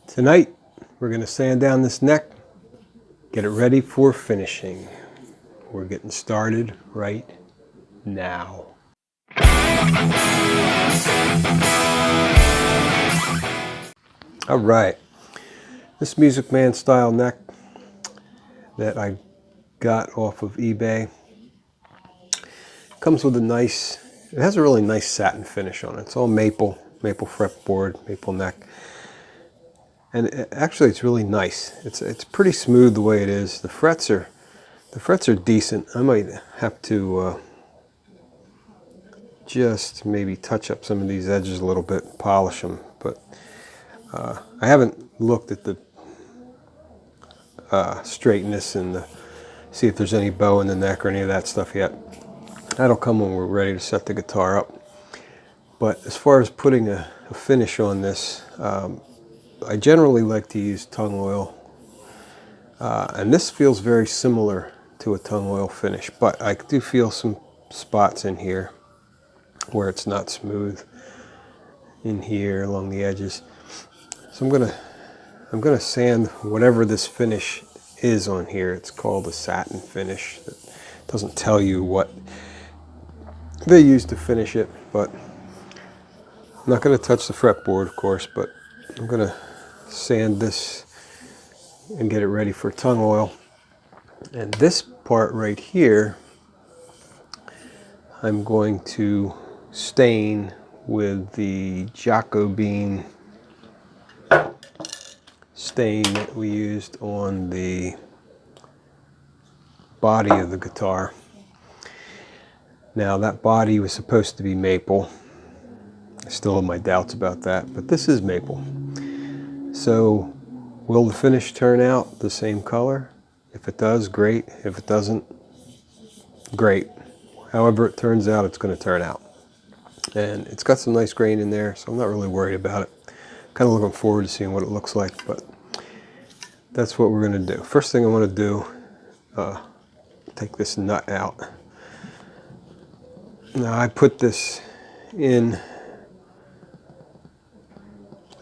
Tonight, we're going to sand down this neck, get it ready for finishing. We're getting started right now. All right, this Musicman Style neck that I got off of eBay comes with a nice, it has a really nice satin finish on it. It's all maple fretboard, maple neck. And actually it's really nice. It's pretty smooth the way it is. The frets are decent. I might have to just maybe touch up some of these edges a little bit, polish them. But I haven't looked at the straightness and see if there's any bow in the neck or any of that stuff yet. That'll come when we're ready to set the guitar up. But as far as putting a finish on this, I generally like to use tung oil. And this feels very similar to a tung oil finish, but I do feel some spots in here where it's not smooth in here along the edges. So I'm gonna sand whatever this finish is on here. It's called a satin finish. That doesn't tell you what they use to finish it, but I'm not gonna touch the fretboard, of course, but I'm gonna sand this and get it ready for tung oil. And this part right here, I'm going to stain with the Jagocaster stain that we used on the body of the guitar. Now that body was supposed to be maple. I still have my doubts about that, but this is maple. So will the finish turn out the same color? If it does, great. If it doesn't, great. However it turns out, it's going to turn out. And it's got some nice grain in there, so I'm not really worried about it. Kind of looking forward to seeing what it looks like, but that's what we're going to do. First thing I want to do, take this nut out. Now I put this in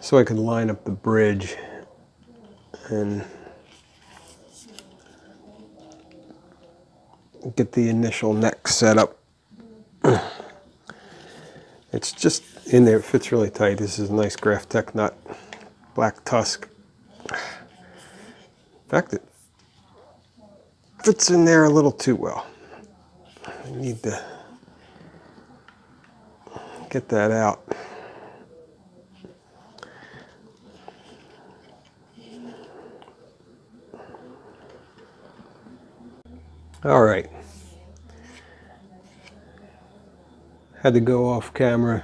so I could line up the bridge and get the initial neck set up. It's just in there, it fits really tight. This is a nice Graphtec nut, black tusk. In fact, it fits in there a little too well. I need to get that out. All right. Had to go off camera,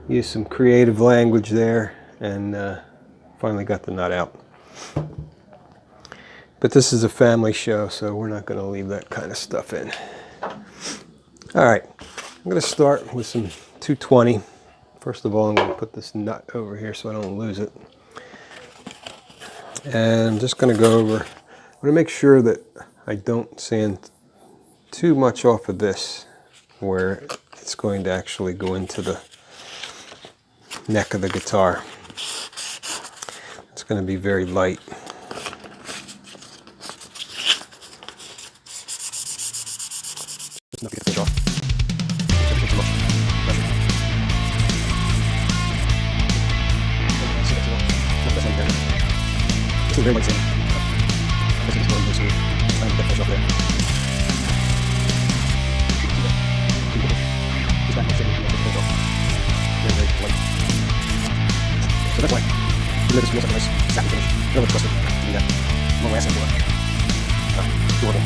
use some creative language there, and finally got the nut out. But this is a family show, so we're not going to leave that kind of stuff in. All right, I'm going to start with some 220. First of all, I'm going to put this nut over here so I don't lose it. And I'm just going to go over, I'm going to make sure that I don't sand too much off of this, where it's going to actually go into the neck of the guitar. It's going to be very light. Just enough to get the finish off. Too much pressure. This is very light sand. This is going to be smooth. Trying to get the finish off there. So that's why this feels like a nice satin finish. A little bit twisted. You got long lasting for it. Durable.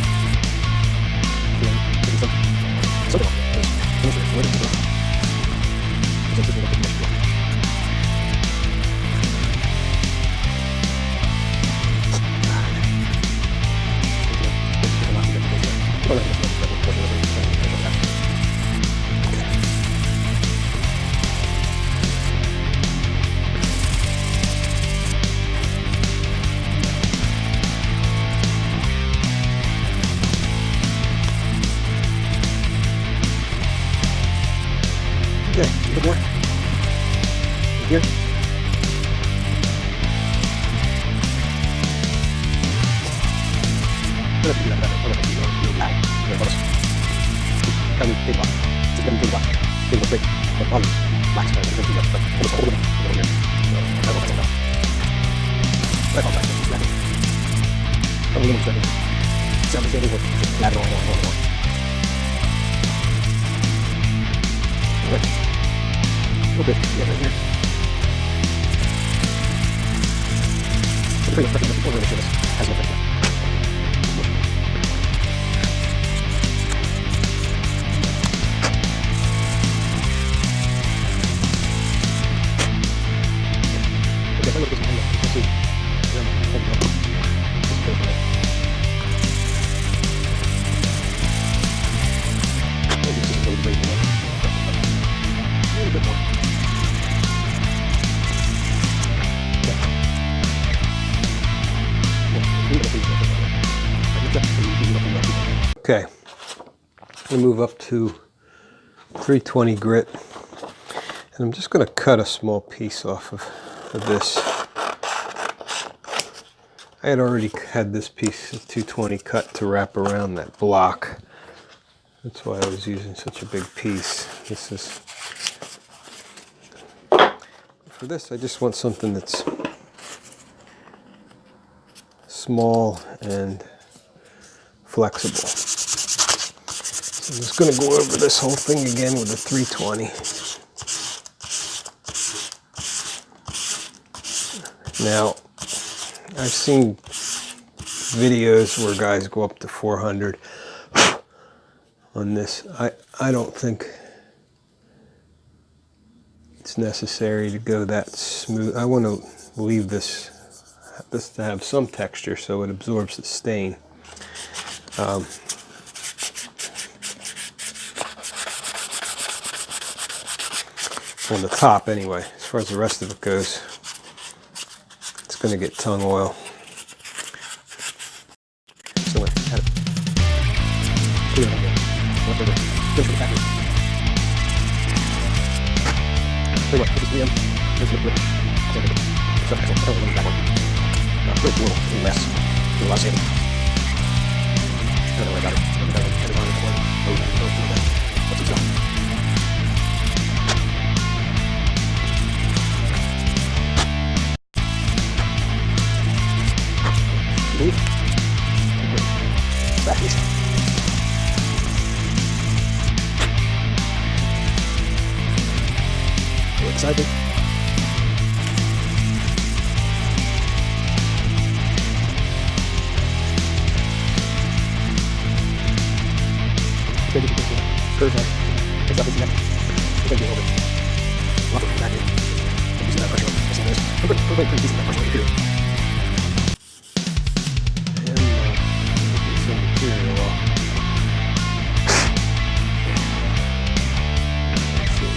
Something else. Finish it. Where did it go? It's like this is okay, a bit more. Okay, I'm going to move up to 320 grit, and I'm just going to cut a small piece off of this. I had already had this piece of 220 cut to wrap around that block. That's why I was using such a big piece. This is, for this I just want something that's small and flexible. So I'm just going to go over this whole thing again with a 320. Now, I've seen videos where guys go up to 400 on this. I don't think it's necessary to go that smooth. I want to leave this to have some texture so it absorbs the stain. On the top anyway. As far as the rest of it goes, it's going to get tongue oil. So excited. Curve neck. Picks up his neck. It's going to be a little bit. We'll have to back in. I'm using that pressure. I see this. I'm pretty decent that pressure here. And get some material off. Let's see.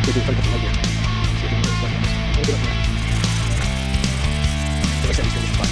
We can try to get some light here. See if we can get stuff on this. A little bit up there. Like I said, he's going to be fine.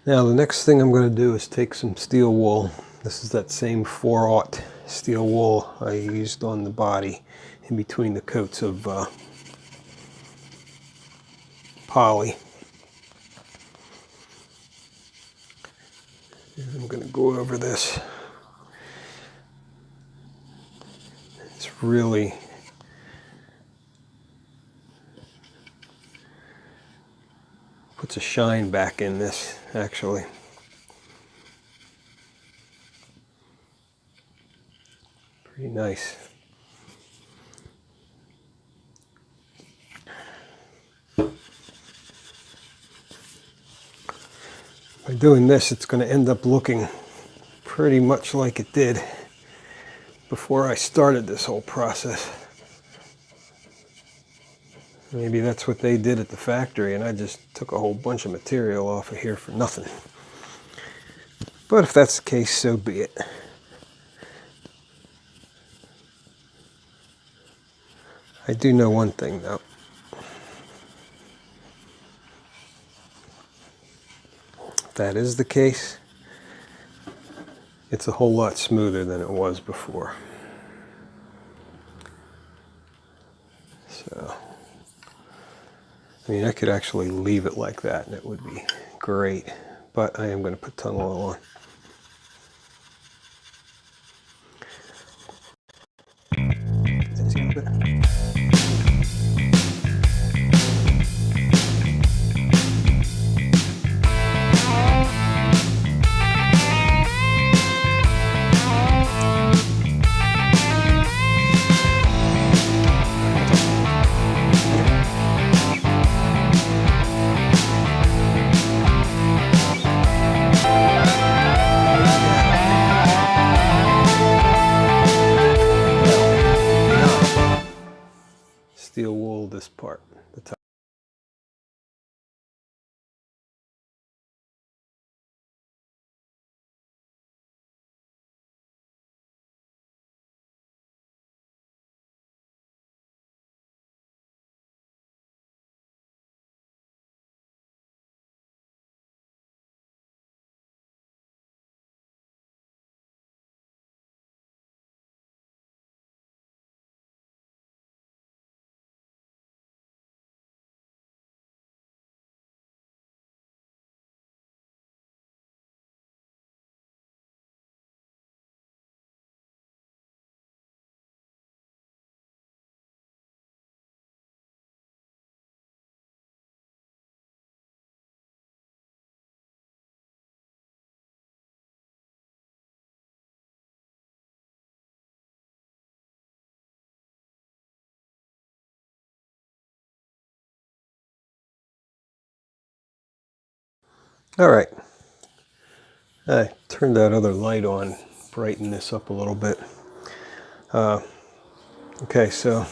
Now the next thing I'm going to do is take some steel wool. This is that same 4/0 steel wool I used on the body in between the coats of poly. And I'm going to go over this. It's really puts a shine back in this, actually. Pretty nice. By doing this, it's going to end up looking pretty much like it did before I started this whole process. Maybe that's what they did at the factory and I just took a whole bunch of material off of here for nothing. But if that's the case, so be it. I do know one thing though. If that is the case, it's a whole lot smoother than it was before. So, I mean, I could actually leave it like that and it would be great, but I am going to put tongue oil on. Steel wool this part, the top. All right, I turned that other light on, brighten this up a little bit. Okay, so what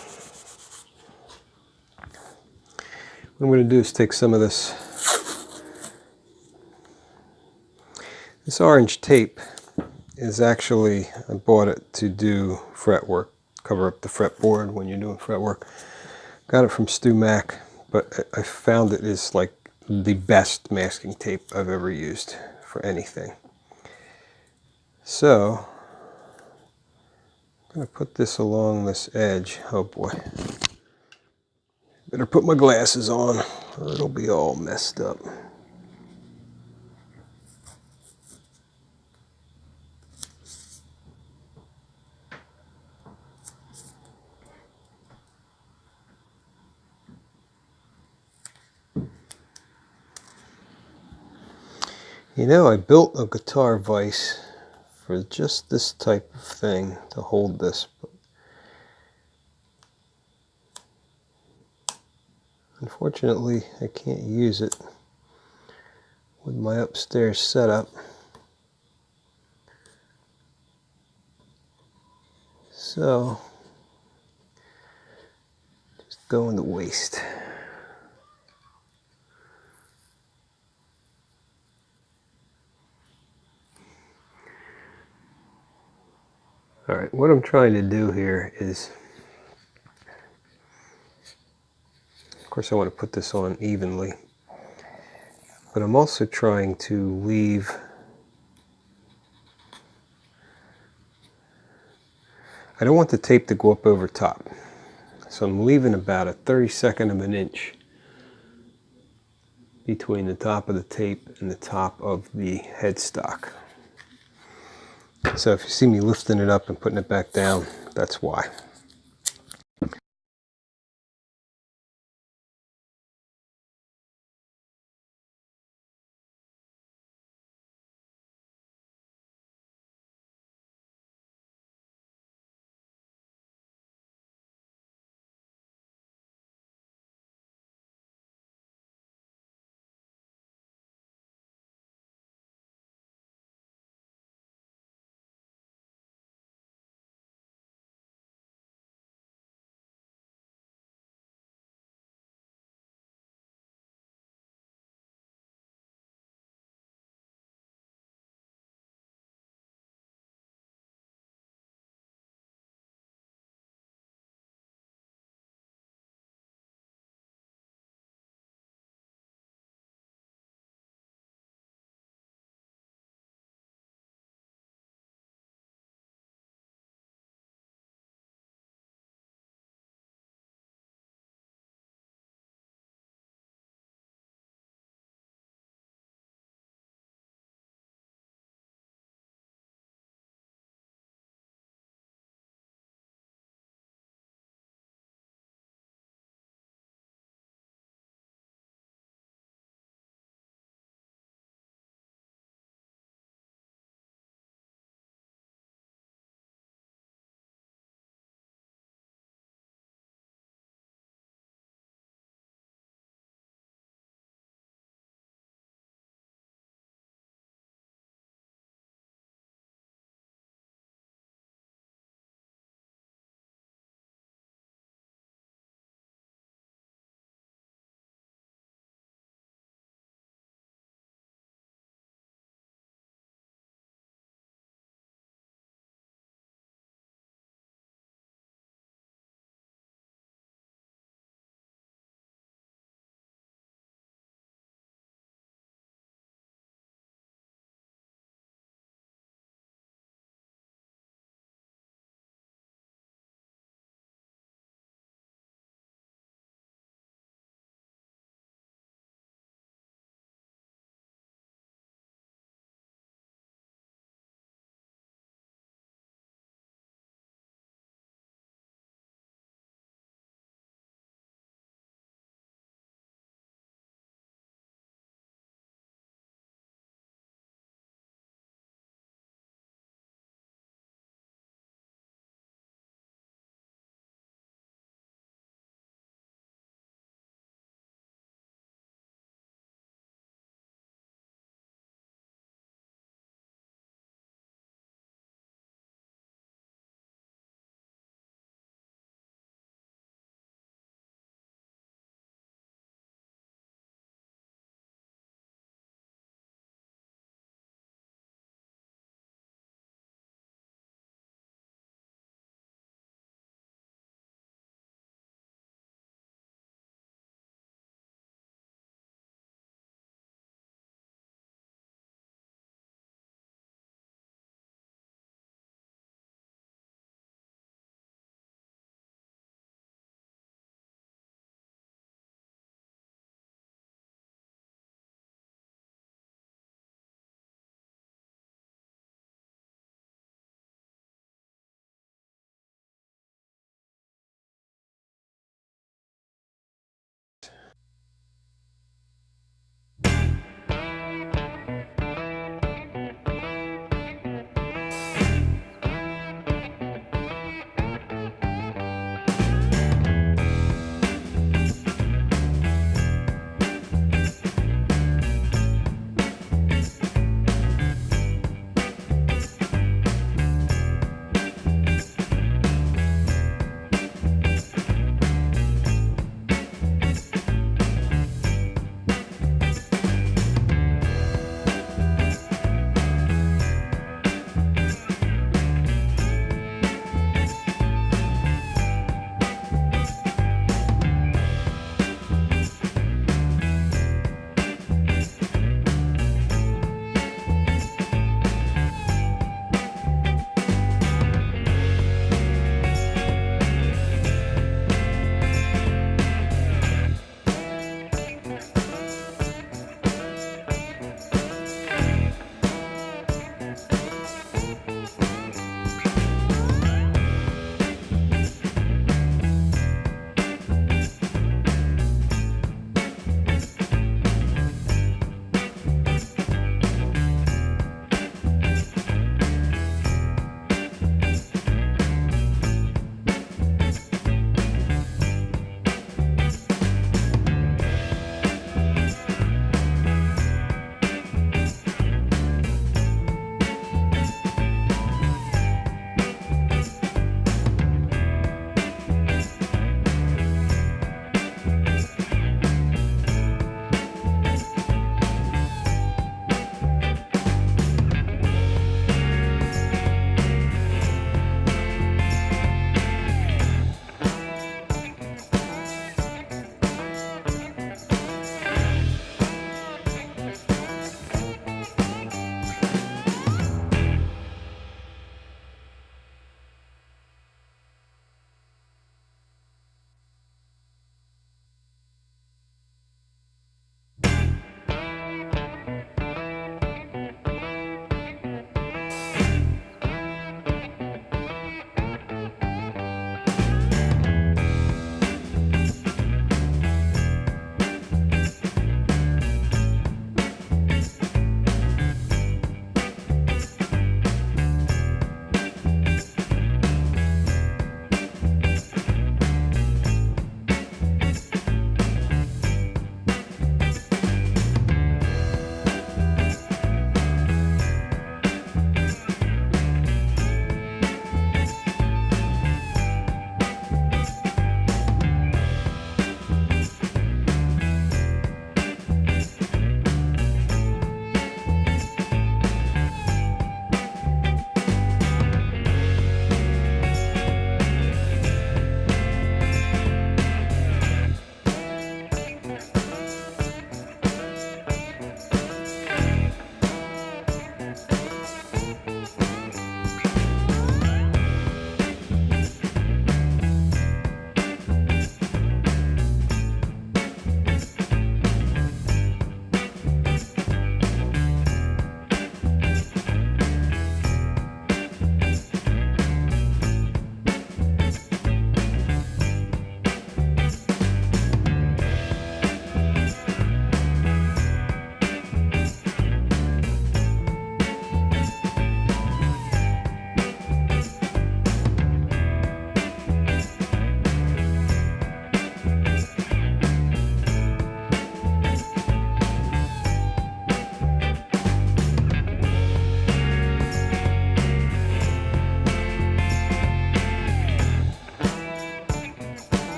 I'm going to do is take some of this orange tape. Is actually, I bought it to do fretwork, cover up the fretboard when you're doing fretwork. Got it from Stu Mac, but I found it is like the best masking tape I've ever used for anything. So I'm going to put this along this edge. Oh boy. Better put my glasses on or it'll be all messed up. You know, I built a guitar vise for just this type of thing to hold this, but unfortunately I can't use it with my upstairs setup. So, just going to waste. Alright, what I'm trying to do here is, of course I want to put this on evenly, but I'm also trying to leave I don't want the tape to go up over top. So I'm leaving about a 32nd of an inch between the top of the tape and the top of the headstock. So if you see me lifting it up and putting it back down, that's why.